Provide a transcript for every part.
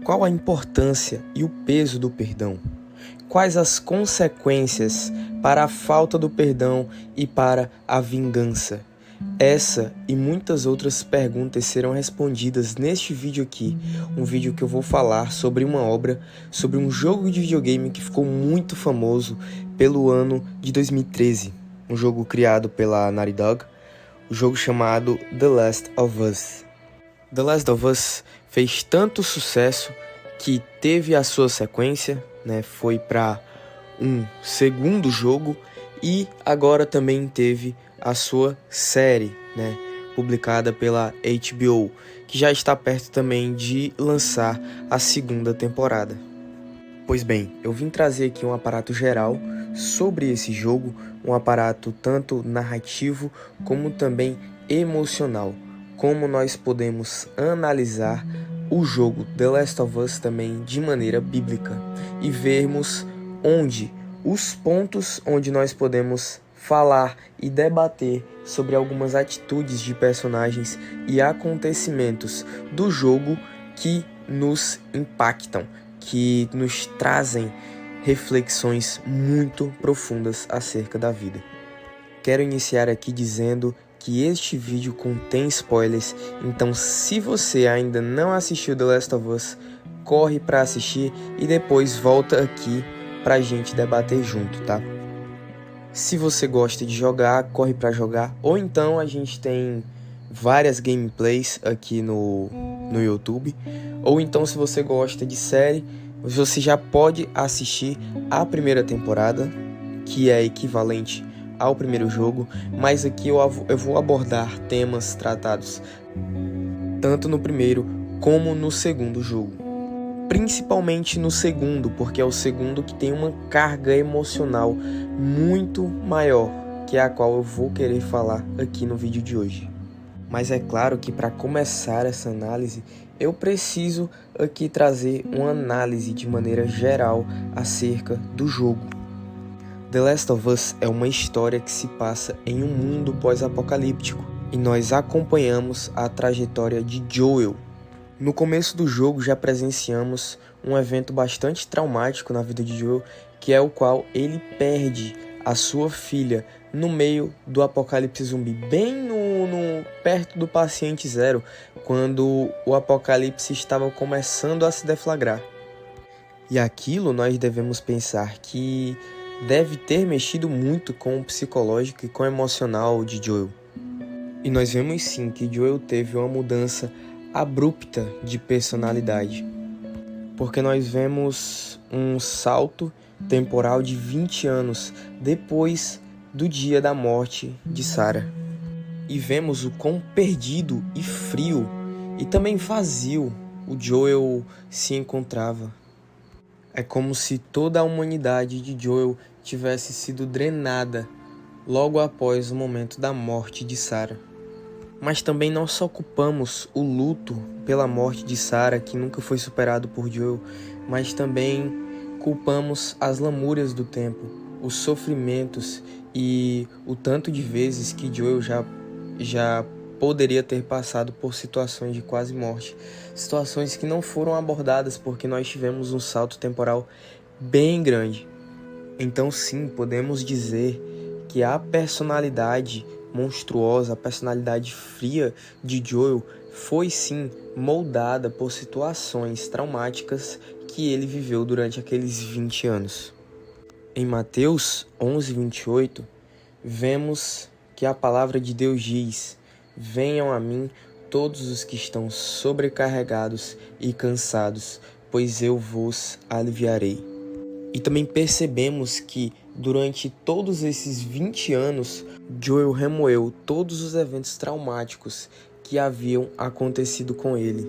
Qual a importância e o peso do perdão? Quais as consequências para a falta do perdão e para a vingança? Essa e muitas outras perguntas serão respondidas neste vídeo aqui, um vídeo que eu vou falar sobre uma obra, sobre um jogo de videogame que ficou muito famoso pelo ano de 2013, um jogo criado pela Naughty Dog, o jogo chamado The Last of Us. The Last of Us fez tanto sucesso que teve a sua sequência, foi para um segundo jogo e agora também teve a sua série, publicada pela HBO, que já está perto também de lançar a segunda temporada. Pois bem, eu vim trazer aqui um aparato geral sobre esse jogo, um aparato tanto narrativo como também emocional, como nós podemos analisar o jogo The Last of Us também de maneira bíblica e vermos os pontos onde nós podemos falar e debater sobre algumas atitudes de personagens e acontecimentos do jogo que nos impactam, que nos trazem reflexões muito profundas acerca da vida. Quero iniciar aqui dizendo que este vídeo contém spoilers, então se você ainda não assistiu The Last of Us, corre para assistir e depois volta aqui pra gente debater junto, tá? Se você gosta de jogar, corre para jogar, ou então a gente tem várias gameplays aqui no YouTube, ou então se você gosta de série, você já pode assistir a primeira temporada, que é equivalente ao primeiro jogo, mas aqui eu vou abordar temas tratados tanto no primeiro como no segundo jogo. Principalmente no segundo, porque é o segundo que tem uma carga emocional muito maior, que é a qual eu vou querer falar aqui no vídeo de hoje. Mas é claro que para começar essa análise, eu preciso aqui trazer uma análise de maneira geral acerca do jogo. The Last of Us é uma história que se passa em um mundo pós-apocalíptico e nós acompanhamos a trajetória de Joel. No começo do jogo já presenciamos um evento bastante traumático na vida de Joel, que é o qual ele perde a sua filha no meio do apocalipse zumbi, bem perto do paciente zero, quando o apocalipse estava começando a se deflagrar. E aquilo nós devemos pensar que deve ter mexido muito com o psicológico e com o emocional de Joel. E nós vemos sim que Joel teve uma mudança abrupta de personalidade, porque nós vemos um salto temporal de 20 anos depois do dia da morte de Sarah, e vemos o quão perdido e frio e também vazio o Joel se encontrava. É como se toda a humanidade de Joel tivesse sido drenada logo após o momento da morte de Sarah. Mas também não só culpamos o luto pela morte de Sarah, que nunca foi superado por Joel, mas também culpamos as lamúrias do tempo, os sofrimentos e o tanto de vezes que Joel já poderia ter passado por situações de quase morte. Situações que não foram abordadas porque nós tivemos um salto temporal bem grande. Então sim, podemos dizer que a personalidade monstruosa, a personalidade fria de Joel foi sim moldada por situações traumáticas que ele viveu durante aqueles 20 anos. Em Mateus 11:28, vemos que a palavra de Deus diz: "Venham a mim todos os que estão sobrecarregados e cansados, pois eu vos aliviarei." E também percebemos que durante todos esses 20 anos, Joel remoeu todos os eventos traumáticos que haviam acontecido com ele.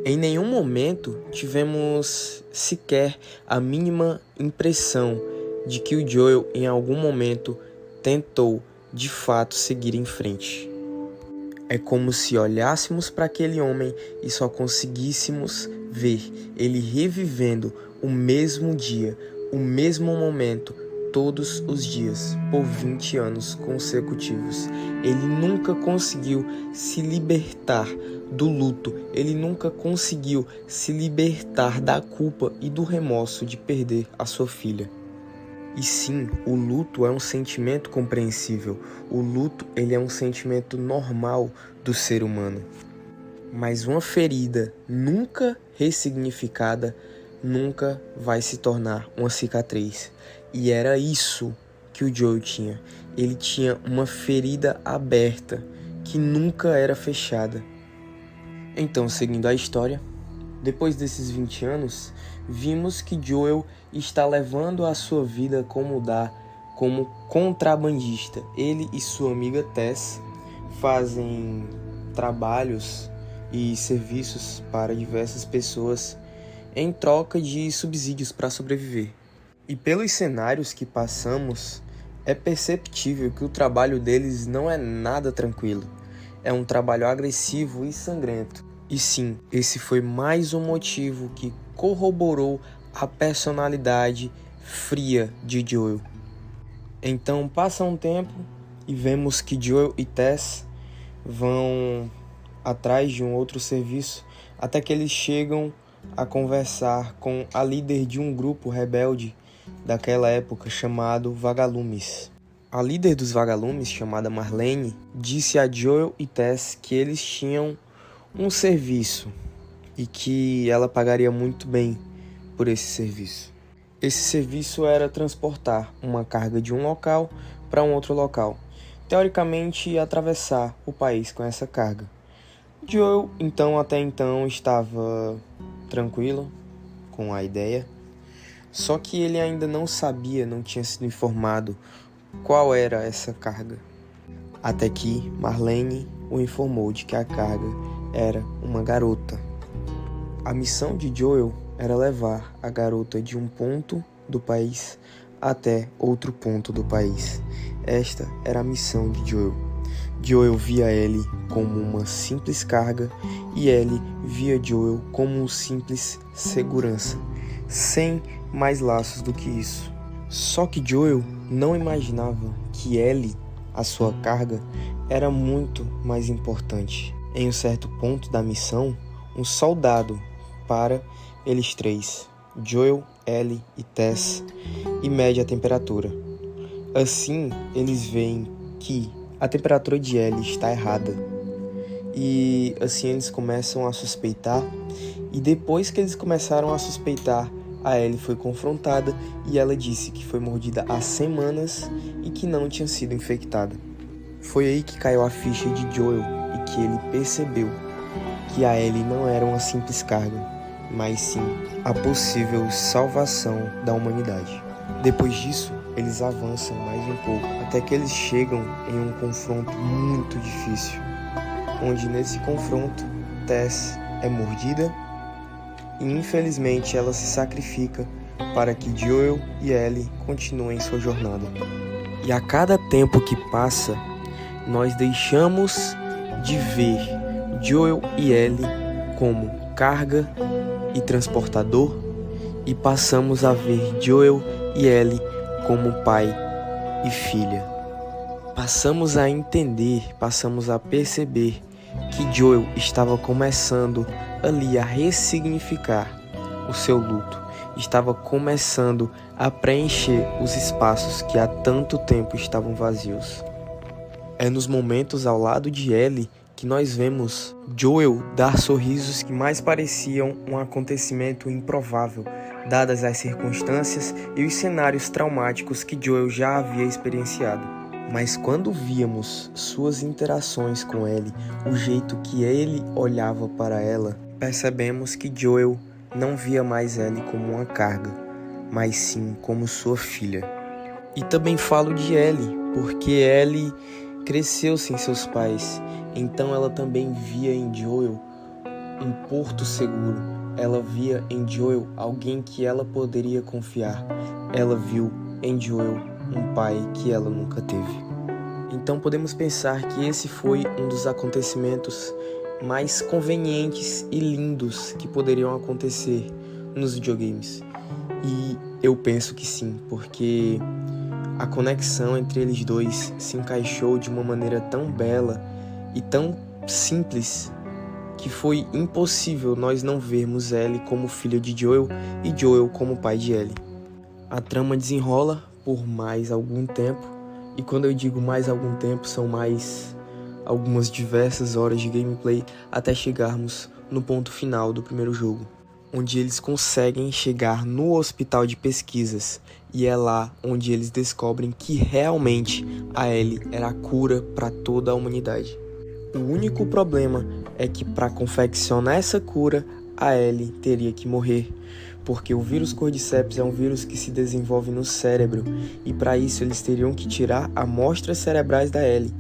Em nenhum momento tivemos sequer a mínima impressão de que o Joel em algum momento tentou de fato seguir em frente. É como se olhássemos para aquele homem e só conseguíssemos ver ele revivendo o mesmo dia, o mesmo momento, todos os dias, por 20 anos consecutivos. Ele nunca conseguiu se libertar do luto, ele nunca conseguiu se libertar da culpa e do remorso de perder a sua filha. E sim, o luto é um sentimento compreensível, o luto ele é um sentimento normal do ser humano. Mas uma ferida nunca ressignificada nunca vai se tornar uma cicatriz. E era isso que o Joel tinha. Ele tinha uma ferida aberta que nunca era fechada. Então, seguindo a história, depois desses 20 anos, vimos que Joel está levando a sua vida como contrabandista. Ele e sua amiga Tess fazem trabalhos e serviços para diversas pessoas em troca de subsídios para sobreviver. E pelos cenários que passamos, é perceptível que o trabalho deles não é nada tranquilo. É um trabalho agressivo e sangrento. E sim, esse foi mais um motivo que corroborou a personalidade fria de Joel. Então passa um tempo e vemos que Joel e Tess vão atrás de um outro serviço, até que eles chegam a conversar com a líder de um grupo rebelde daquela época chamado Vagalumes. A líder dos Vagalumes, chamada Marlene, disse a Joel e Tess que eles tinham um serviço e que ela pagaria muito bem por esse serviço. Esse serviço era transportar uma carga de um local para um outro local, teoricamente atravessar o país com essa carga. Joel, até então, estava tranquilo com a ideia, só que ele ainda não sabia, não tinha sido informado qual era essa carga. Até que Marlene o informou de que a carga era uma garota. A missão de Joel era levar a garota de um ponto do país até outro ponto do país. Esta era a missão de Joel. Joel via ele como uma simples carga e ele via Joel como um simples segurança, sem mais laços do que isso. Só que Joel não imaginava que Ellie, a sua carga, era muito mais importante. Em um certo ponto da missão, um soldado para eles três, Joel, Ellie e Tess, e mede a temperatura. Assim, eles veem que a temperatura de Ellie está errada. E assim eles começam a suspeitar. E depois que eles começaram a suspeitar, a Ellie foi confrontada e ela disse que foi mordida há semanas e que não tinha sido infectada. Foi aí que caiu a ficha de Joel e que ele percebeu que a Ellie não era uma simples carga, mas sim a possível salvação da humanidade. Depois disso, eles avançam mais um pouco, até que eles chegam em um confronto muito difícil, onde nesse confronto, Tess é mordida e infelizmente ela se sacrifica para que Joel e Ellie continuem sua jornada. E a cada tempo que passa, nós deixamos de ver Joel e Ellie como carga e transportador e passamos a ver Joel e Ellie como pai e filha. Passamos a entender, passamos a perceber que Joel estava começando ali a ressignificar o seu luto, estava começando a preencher os espaços que há tanto tempo estavam vazios. É nos momentos ao lado de Ellie que nós vemos Joel dar sorrisos que mais pareciam um acontecimento improvável, dadas as circunstâncias e os cenários traumáticos que Joel já havia experienciado. Mas quando víamos suas interações com Ellie, o jeito que ele olhava para ela, percebemos que Joel não via mais Ellie como uma carga, mas sim como sua filha. E também falo de Ellie, porque Ellie cresceu sem seus pais, então ela também via em Joel um porto seguro. Ela via em Joel alguém que ela poderia confiar. Ela viu em Joel um pai que ela nunca teve. Então podemos pensar que esse foi um dos acontecimentos mais convenientes e lindos que poderiam acontecer nos videogames. E eu penso que sim, porque A conexão entre eles dois se encaixou de uma maneira tão bela e tão simples que foi impossível nós não vermos Ellie como filha de Joel e Joel como pai de Ellie. A trama desenrola por mais algum tempo, e quando eu digo mais algum tempo, são mais algumas diversas horas de gameplay até chegarmos no ponto final do primeiro jogo, onde eles conseguem chegar no hospital de pesquisas, e é lá onde eles descobrem que realmente a Ellie era a cura para toda a humanidade. O único problema é que para confeccionar essa cura, a Ellie teria que morrer, porque o vírus Cordyceps é um vírus que se desenvolve no cérebro, e para isso eles teriam que tirar amostras cerebrais da Ellie,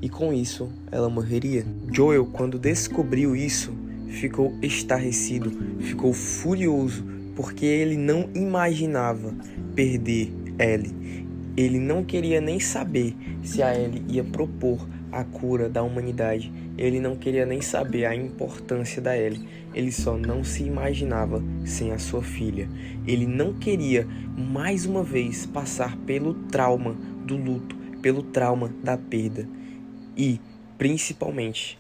e com isso ela morreria. Joel, quando descobriu isso, ficou estarrecido, ficou furioso, porque ele não imaginava perder Ellie. Ele não queria nem saber se a Ellie ia propor a cura da humanidade. Ele não queria nem saber a importância da Ellie. Ele só não se imaginava sem a sua filha. Ele não queria, mais uma vez, passar pelo trauma do luto, pelo trauma da perda. E, principalmente,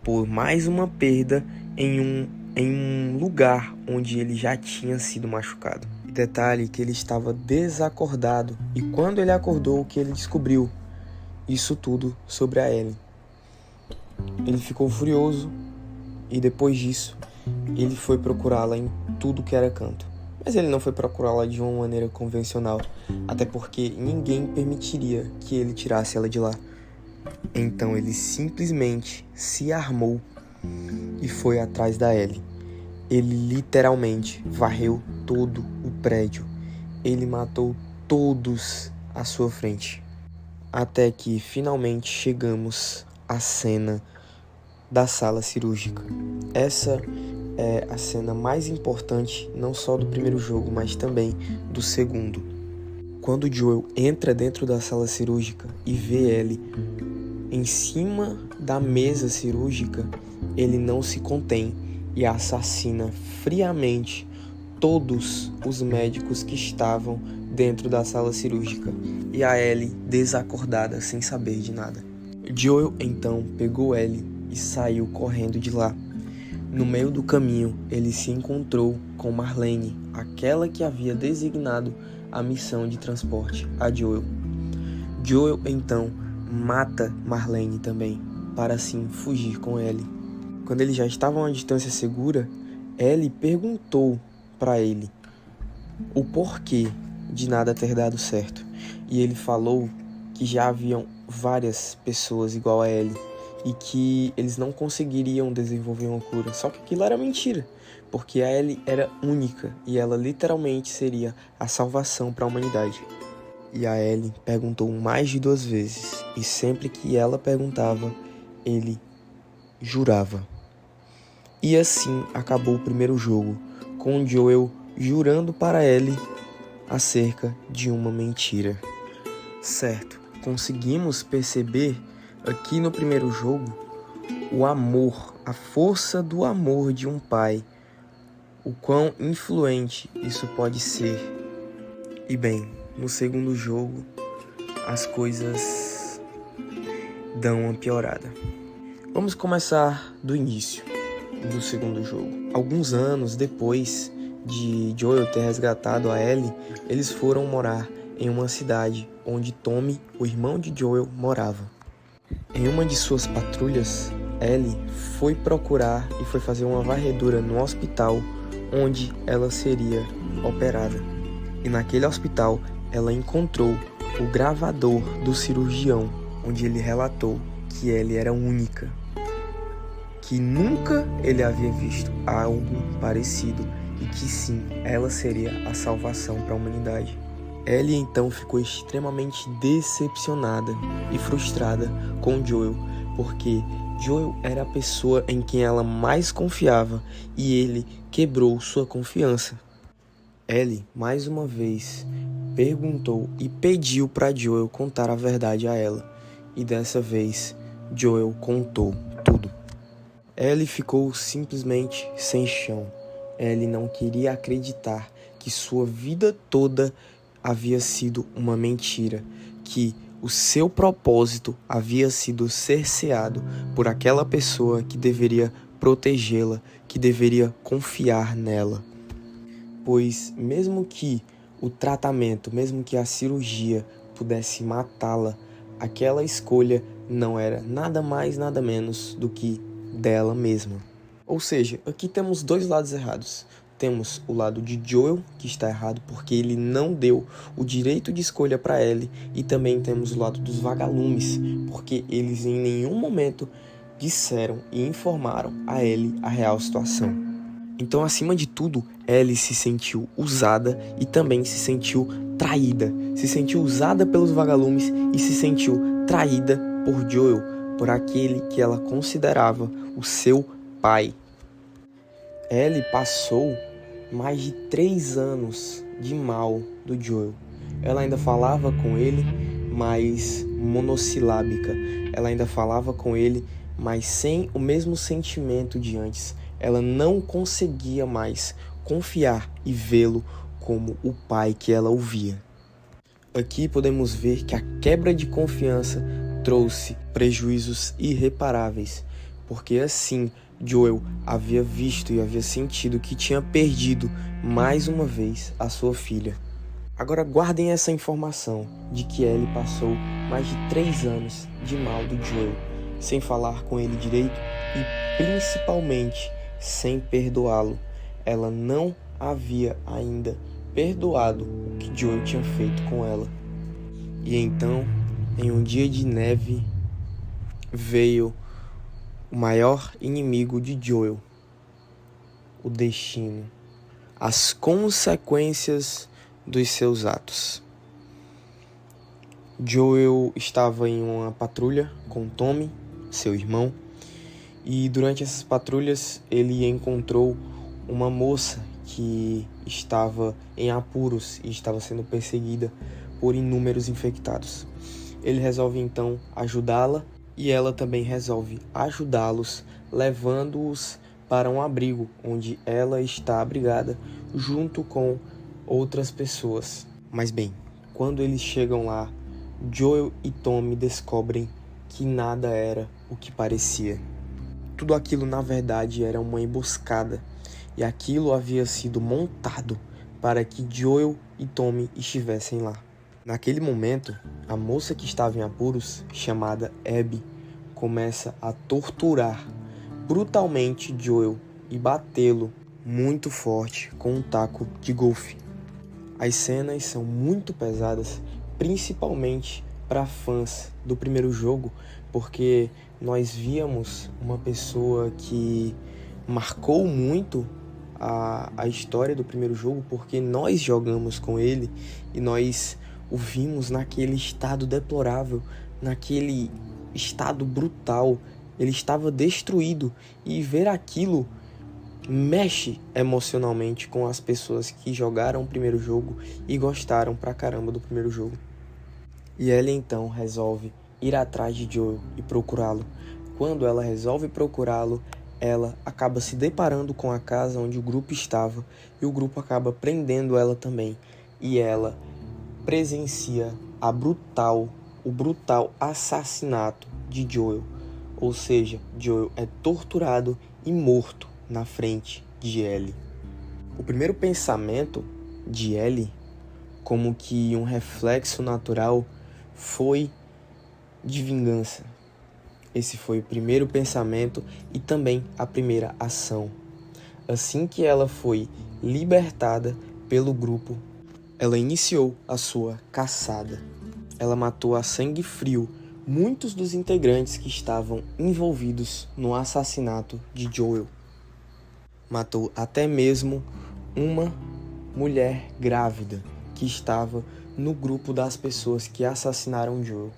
por mais uma perda em um lugar onde ele já tinha sido machucado. E detalhe que ele estava desacordado, e quando ele acordou, o que ele descobriu? Isso tudo sobre a Ellie. Ele ficou furioso, e depois disso, ele foi procurá-la em tudo que era canto. Mas ele não foi procurá-la de uma maneira convencional, até porque ninguém permitiria que ele tirasse ela de lá. Então ele simplesmente se armou e foi atrás da Ellie. Ele literalmente varreu todo o prédio. Ele matou todos à sua frente. Até que finalmente chegamos à cena da sala cirúrgica. Essa é a cena mais importante, não só do primeiro jogo, mas também do segundo. Quando Joel entra dentro da sala cirúrgica e vê Ellie em cima da mesa cirúrgica, ele não se contém e assassina friamente todos os médicos que estavam dentro da sala cirúrgica, e a Ellie desacordada, sem saber de nada. Joel então pegou Ellie e saiu correndo de lá. No meio do caminho, ele se encontrou com Marlene, aquela que havia designado a missão de transporte a Joel. Joel então mata Marlene também, para assim fugir com Ellie. Quando eles já estavam a uma distância segura, Ellie perguntou para ele o porquê de nada ter dado certo. E ele falou que já haviam várias pessoas igual a Ellie e que eles não conseguiriam desenvolver uma cura. Só que aquilo era mentira, porque a Ellie era única e ela literalmente seria a salvação para a humanidade. E a Ellie perguntou mais de 2 vezes, e sempre que ela perguntava, ele jurava. E assim acabou o primeiro jogo, com Joel jurando para Ellie acerca de uma mentira. Certo, conseguimos perceber aqui no primeiro jogo o amor, a força do amor de um pai, o quão influente isso pode ser. E bem, no segundo jogo, as coisas dão uma piorada. Vamos começar do início do segundo jogo. Alguns anos depois de Joel ter resgatado a Ellie, eles foram morar em uma cidade onde Tommy, o irmão de Joel, morava. Em uma de suas patrulhas, Ellie foi procurar e foi fazer uma varredura no hospital onde ela seria operada. E naquele hospital, ela encontrou o gravador do cirurgião, onde ele relatou que Ellie era única, que nunca ele havia visto algo parecido e que sim, ela seria a salvação para a humanidade. Ellie então ficou extremamente decepcionada e frustrada com Joel, porque Joel era a pessoa em quem ela mais confiava e ele quebrou sua confiança. Ellie, mais uma vez, perguntou e pediu para Joel contar a verdade a ela, e dessa vez Joel contou tudo. Ellie ficou simplesmente sem chão. Ellie não queria acreditar que sua vida toda havia sido uma mentira, que o seu propósito havia sido cerceado por aquela pessoa que deveria protegê-la, que deveria confiar nela. Pois mesmo que o tratamento, mesmo que a cirurgia pudesse matá-la, aquela escolha não era nada mais, nada menos do que dela mesma. Ou seja, aqui temos dois lados errados. Temos o lado de Joel, que está errado porque ele não deu o direito de escolha para Ellie, e também temos o lado dos vagalumes, porque eles em nenhum momento disseram e informaram a Ellie a real situação. Então, acima de tudo, Ellie se sentiu usada e também se sentiu traída. Se sentiu usada pelos vagalumes e se sentiu traída por Joel, por aquele que ela considerava o seu pai. Ellie passou mais de 3 anos de mal do Joel. Ela ainda falava com ele, mas monossilábica. Ela ainda falava com ele, mas sem o mesmo sentimento de antes. Ela não conseguia mais confiar e vê-lo como o pai que ela ouvia. Aqui podemos ver que a quebra de confiança trouxe prejuízos irreparáveis, porque assim Joel havia visto e havia sentido que tinha perdido mais uma vez a sua filha. Agora guardem essa informação de que Ellie passou mais de 3 anos de mal do Joel, sem falar com ele direito e principalmente sem perdoá-lo. Ela não havia ainda perdoado o que Joel tinha feito com ela. E então, em um dia de neve, veio o maior inimigo de Joel, o destino, as consequências dos seus atos. Joel estava em uma patrulha com Tommy, seu irmão, e durante essas patrulhas ele encontrou uma moça que estava em apuros e estava sendo perseguida por inúmeros infectados. Ele resolve então ajudá-la e ela também resolve ajudá-los, levando-os para um abrigo onde ela está abrigada junto com outras pessoas. Mas bem, quando eles chegam lá, Joel e Tommy descobrem que nada era o que parecia. Tudo aquilo na verdade era uma emboscada, e aquilo havia sido montado para que Joel e Tommy estivessem lá. Naquele momento, a moça que estava em apuros, chamada Abby, começa a torturar brutalmente Joel e batê-lo muito forte com um taco de golfe. As cenas são muito pesadas, principalmente para fãs do primeiro jogo, porque nós víamos uma pessoa que marcou muito a história do primeiro jogo, porque nós jogamos com ele e nós o vimos naquele estado deplorável, naquele estado brutal. Ele estava destruído, e ver aquilo mexe emocionalmente com as pessoas que jogaram o primeiro jogo e gostaram pra caramba do primeiro jogo. E ela então resolve ir atrás de Joel e procurá-lo. Quando ela resolve procurá-lo, ela acaba se deparando com a casa onde o grupo estava, e o grupo acaba prendendo ela também. E ela presencia o brutal assassinato de Joel. Ou seja, Joel é torturado e morto na frente de Ellie. O primeiro pensamento de Ellie, como que um reflexo natural, foi de vingança. Esse foi o primeiro pensamento e também a primeira ação. Assim que ela foi libertada pelo grupo, ela iniciou a sua caçada. Ela matou a sangue frio muitos dos integrantes que estavam envolvidos no assassinato de Joel. Matou até mesmo uma mulher grávida que estava no grupo das pessoas que assassinaram Joel.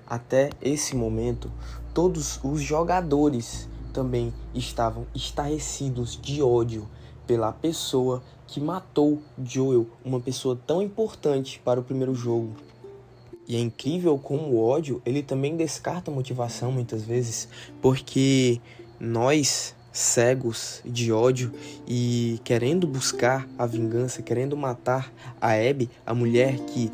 Até esse momento, todos os jogadores também estavam estarrecidos de ódio pela pessoa que matou Joel, uma pessoa tão importante para o primeiro jogo. E é incrível como o ódio, ele também descarta a motivação muitas vezes, porque nós cegos de ódio e querendo buscar a vingança, querendo matar a Abby, a mulher que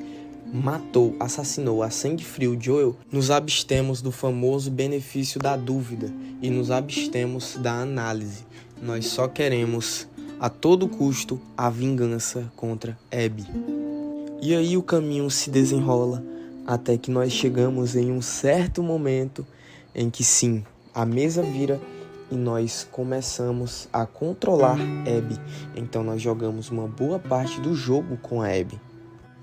assassinou a sangue frio Joel, nos abstemos do famoso benefício da dúvida e nos abstemos da análise. Nós só queremos, a todo custo, a vingança contra Abby. E aí o caminho se desenrola até que nós chegamos em um certo momento em que sim, a mesa vira e nós começamos a controlar Abby. Então nós jogamos uma boa parte do jogo com a Abby.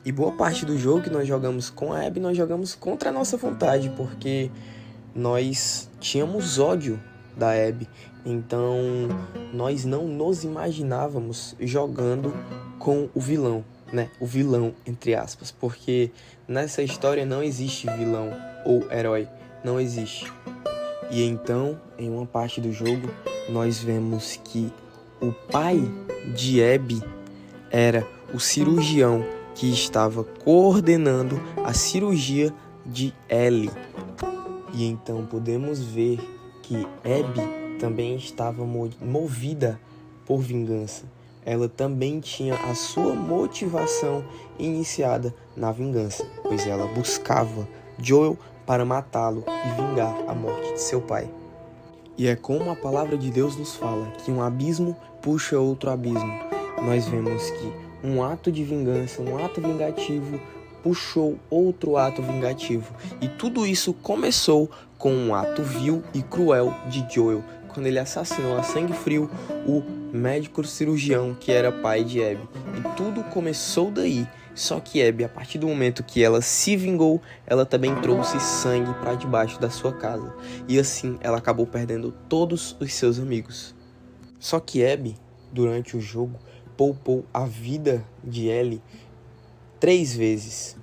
E boa parte do jogo que nós jogamos com a Abby, nós jogamos contra a nossa vontade, porque nós tínhamos ódio da Abby. Então nós não nos imaginávamos jogando com o vilão, né? O vilão, entre aspas, porque nessa história não existe vilão ou herói, não existe. E então, em uma parte do jogo, nós vemos que o pai de Abby era o cirurgião que estava coordenando a cirurgia de Ellie. E então podemos ver que Abby também estava movida por vingança. Ela também tinha a sua motivação iniciada na vingança, pois ela buscava Joel para matá-lo e vingar a morte de seu pai. E é como a palavra de Deus nos fala, que um abismo puxa outro abismo. Nós vemos que um ato de vingança, um ato vingativo, puxou outro ato vingativo. E tudo isso começou com um ato vil e cruel de Joel, quando ele assassinou a sangue frio o médico cirurgião que era pai de Abby. E tudo começou daí. Só que Abby, a partir do momento que ela se vingou, ela também trouxe sangue para debaixo da sua casa. E assim ela acabou perdendo todos os seus amigos. Só que Abby, durante o jogo, poupou a vida de Ellie 3 vezes.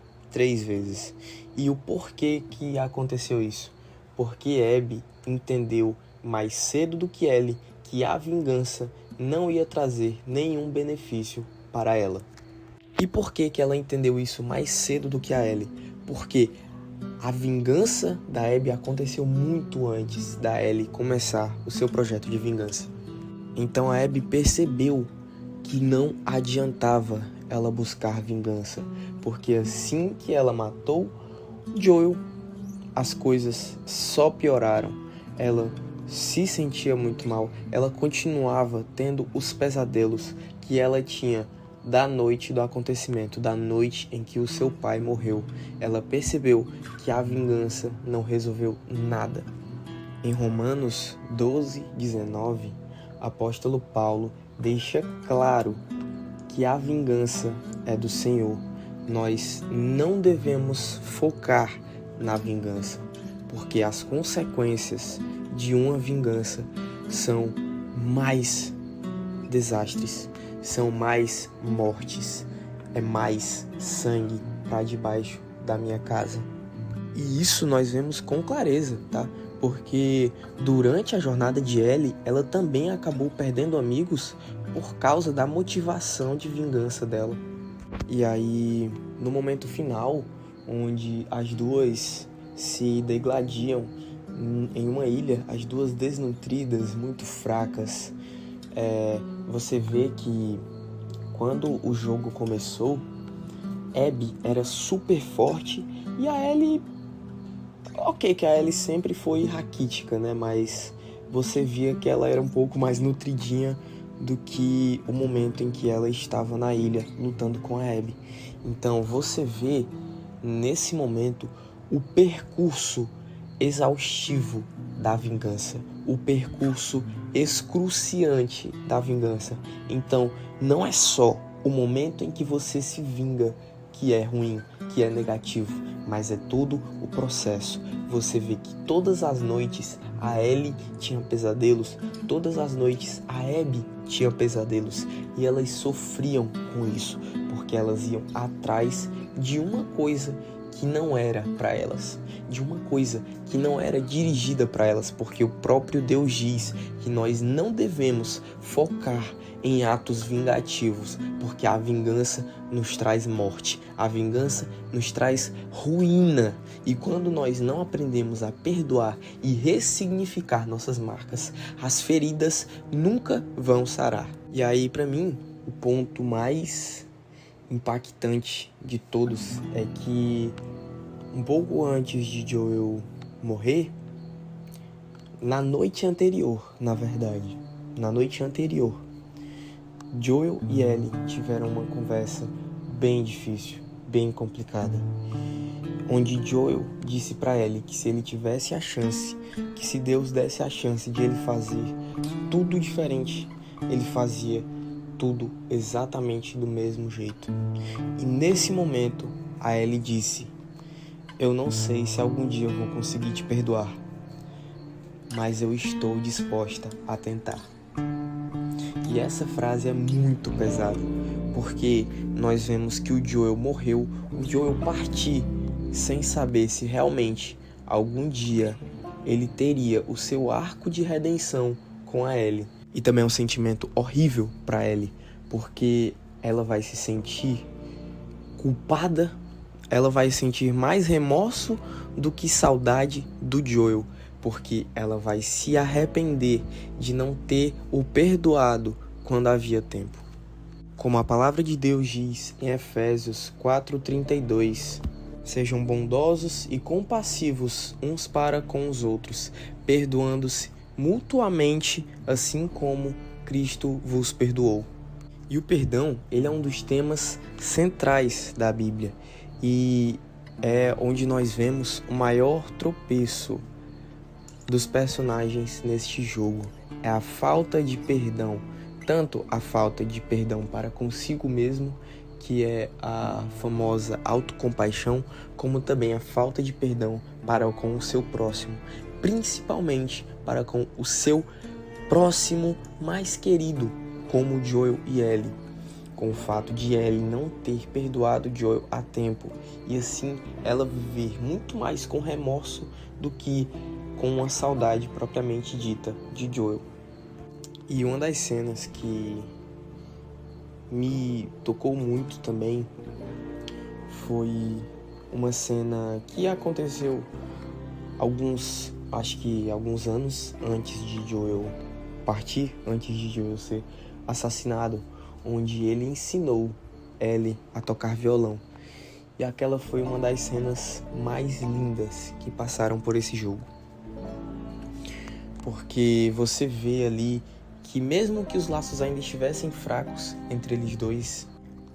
E o porquê que aconteceu isso? Porque Abby entendeu mais cedo do que Ellie que a vingança não ia trazer nenhum benefício para ela. E por que ela entendeu isso mais cedo do que a Ellie? Porque a vingança da Abby aconteceu muito antes da Ellie começar o seu projeto de vingança. Então a Abby percebeu que não adiantava ela buscar vingança, porque assim que ela matou Joel, as coisas só pioraram. Ela se sentia muito mal, ela continuava tendo os pesadelos que ela tinha da noite do acontecimento, da noite em que o seu pai morreu. Ela percebeu que a vingança não resolveu nada. Em Romanos 12:19, apóstolo Paulo deixa claro que a vingança é do Senhor. Nós não devemos focar na vingança, porque as consequências de uma vingança são mais desastres, são mais mortes, é mais sangue para debaixo da minha casa. E isso nós vemos com clareza, tá? Porque durante a jornada de Ellie, ela também acabou perdendo amigos por causa da motivação de vingança dela. E aí, no momento final, onde as duas se degladiam em uma ilha, as duas desnutridas, muito fracas, você vê que quando o jogo começou, Abby era super forte e a Ellie... Ok, que a Ellie sempre foi raquítica, né? Mas você via que ela era um pouco mais nutridinha do que o momento em que ela estava na ilha lutando com a Abby. Então você vê nesse momento o percurso exaustivo da vingança, o percurso excruciante da vingança. Então não é só o momento em que você se vinga que é ruim, que é negativo, mas é todo o processo. Você vê que todas as noites a Ellie tinha pesadelos, todas as noites a Abby tinha pesadelos, e elas sofriam com isso, porque elas iam atrás de uma coisa que não era para elas, de uma coisa que não era dirigida para elas, porque o próprio Deus diz que nós não devemos focar em atos vingativos, porque a vingança nos traz morte, a vingança nos traz ruína. E quando nós não aprendemos a perdoar e ressignificar nossas marcas, as feridas nunca vão sarar. E aí, para mim, o ponto mais impactante de todos é que um pouco antes de Joel morrer, na noite anterior, Joel e Ellie tiveram uma conversa bem difícil, bem complicada, onde Joel disse para Ellie que se ele tivesse a chance, que se Deus desse a chance de ele fazer tudo diferente, ele fazia tudo exatamente do mesmo jeito. E nesse momento, a Ellie disse: eu não sei se algum dia eu vou conseguir te perdoar, mas eu estou disposta a tentar. E essa frase é muito pesada, porque nós vemos que o Joel morreu, o Joel partiu sem saber se realmente algum dia ele teria o seu arco de redenção com a Ellie. E também é um sentimento horrível para Ellie, porque ela vai se sentir culpada, ela vai sentir mais remorso do que saudade do Joel, porque ela vai se arrepender de não ter o perdoado quando havia tempo. Como a palavra de Deus diz em Efésios 4:32, sejam bondosos e compassivos uns para com os outros, perdoando-se mutuamente, assim como Cristo vos perdoou. E o perdão, ele é um dos temas centrais da Bíblia e é onde nós vemos o maior tropeço dos personagens neste jogo. É a falta de perdão, tanto a falta de perdão para consigo mesmo, que é a famosa autocompaixão, como também a falta de perdão para com o seu próximo, principalmente para com o seu próximo mais querido, como Joel e Ellie, com o fato de Ellie não ter perdoado Joel a tempo, e assim ela viver muito mais com remorso do que com uma saudade propriamente dita de Joel. E uma das cenas que me tocou muito também foi uma cena que aconteceu alguns anos antes de Joel partir, antes de Joel ser assassinado, onde ele ensinou Ellie a tocar violão. E aquela foi uma das cenas mais lindas que passaram por esse jogo. Porque você vê ali que mesmo que os laços ainda estivessem fracos entre eles dois,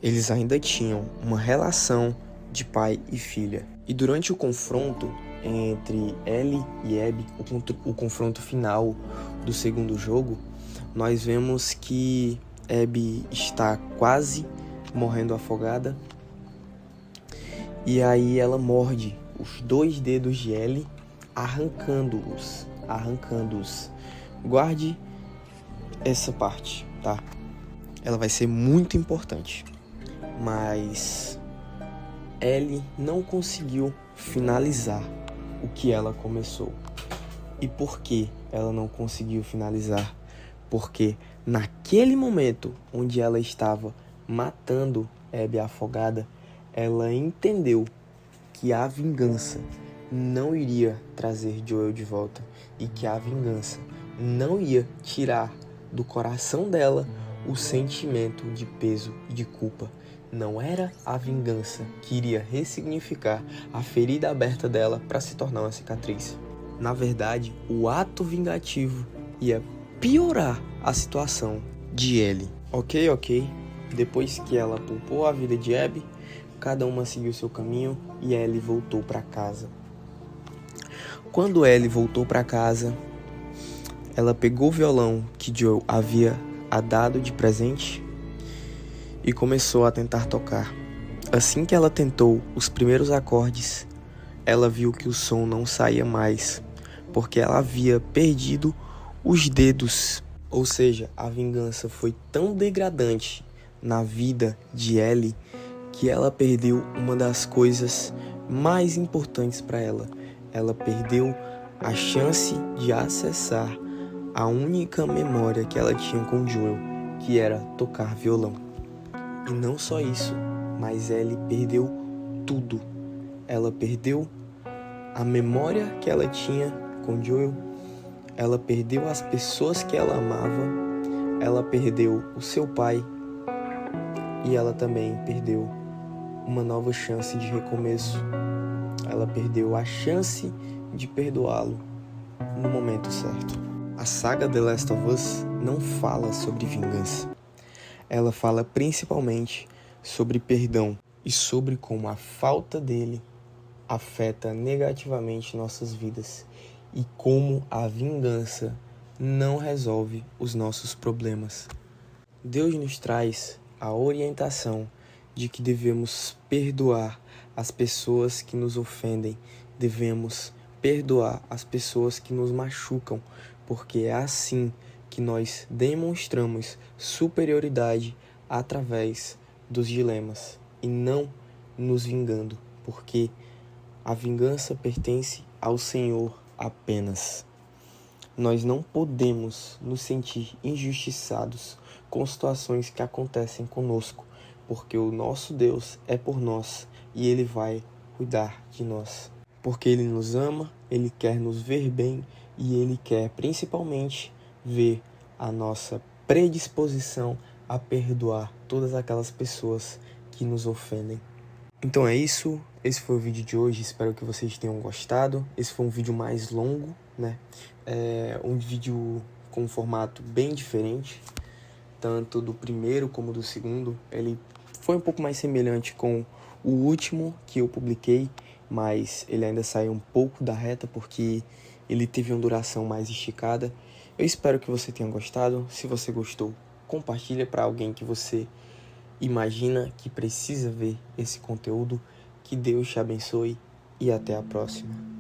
eles ainda tinham uma relação de pai e filha. E durante o confronto entre Ellie e Abby, o confronto final do segundo jogo, nós vemos que Abby está quase morrendo afogada, e aí ela morde os 2 dedos de Ellie, arrancando-os. Guarde essa parte, tá? Ela vai ser muito importante. Mas Ellie não conseguiu finalizar o que ela começou. E por que ela não conseguiu finalizar? Porque naquele momento onde ela estava matando Abby afogada, ela entendeu que a vingança não iria trazer Joel de volta e que a vingança não ia tirar do coração dela o sentimento de peso e de culpa. Não era a vingança que iria ressignificar a ferida aberta dela para se tornar uma cicatriz. Na verdade, o ato vingativo ia piorar a situação de Ellie. Ok. Depois que ela poupou a vida de Abby, cada uma seguiu seu caminho e Ellie voltou para casa. Quando Ellie voltou para casa, ela pegou o violão que Joel havia a dado de presente e começou a tentar tocar. Assim que ela tentou os primeiros acordes, ela viu que o som não saía mais, porque ela havia perdido os dedos. Ou seja, a vingança foi tão degradante na vida de Ellie que ela perdeu uma das coisas mais importantes para ela. Ela perdeu a chance de acessar a única memória que ela tinha com Joel, que era tocar violão. E não só isso, mas Ellie perdeu tudo. Ela perdeu a memória que ela tinha com Joel, ela perdeu as pessoas que ela amava, ela perdeu o seu pai e ela também perdeu uma nova chance de recomeço. Ela perdeu a chance de perdoá-lo no momento certo. A saga The Last of Us não fala sobre vingança. Ela fala principalmente sobre perdão e sobre como a falta dele afeta negativamente nossas vidas e como a vingança não resolve os nossos problemas. Deus nos traz a orientação de que devemos perdoar as pessoas que nos ofendem, devemos perdoar as pessoas que nos machucam, porque é assim que nós demonstramos superioridade através dos dilemas e não nos vingando, porque a vingança pertence ao Senhor apenas. Nós não podemos nos sentir injustiçados com situações que acontecem conosco, porque o nosso Deus é por nós e Ele vai cuidar de nós. Porque Ele nos ama, Ele quer nos ver bem e Ele quer principalmente ver a nossa predisposição a perdoar todas aquelas pessoas que nos ofendem. Então é isso, esse foi o vídeo de hoje, espero que vocês tenham gostado. Esse foi um vídeo mais longo, né? Um vídeo com um formato bem diferente, tanto do primeiro como do segundo. Ele foi um pouco mais semelhante com o último que eu publiquei, mas ele ainda saiu um pouco da reta porque ele teve uma duração mais esticada. Eu espero que você tenha gostado. Se você gostou, compartilha para alguém que você imagina que precisa ver esse conteúdo. Que Deus te abençoe e até a próxima.